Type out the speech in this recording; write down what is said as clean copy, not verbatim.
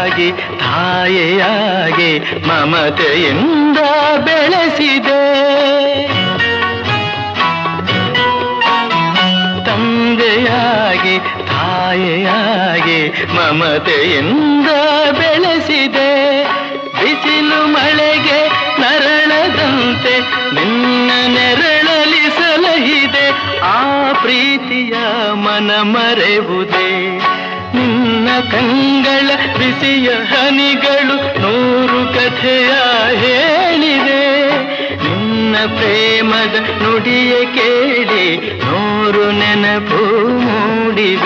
ತಂದೆಯಾಗಿ ತಾಯಿಯಾಗಿ ಮಮತೆಯಿಂದ ಬೆಳೆಸಿದೆ. ತಂದೆಯಾಗಿ ತಾಯಿಯಾಗಿ ಮಮತೆಯಿಂದ ಬೆಳೆಸಿದೆ. ಬಿಸಿಲು ಮಳೆಗೆ ನರಳದಂತೆ ನಿನ್ನ ನೆರಳಲಿ ಸಲಹಿದೆ. ಆ ಪ್ರೀತಿಯ ಮನ ಮರೆವುದೇ. ನಿನ್ನ ಕಂಗಳ ಬಿಸಿಯ ಹನಿಗಳು 100 ಕಥೆಯ ಹೇಳಿದೆ. ನಿನ್ನ ಪ್ರೇಮದ ನುಡಿಯ ಕೇಳಿ 100 ನೆನಪು ಮೂಡಿದೆ.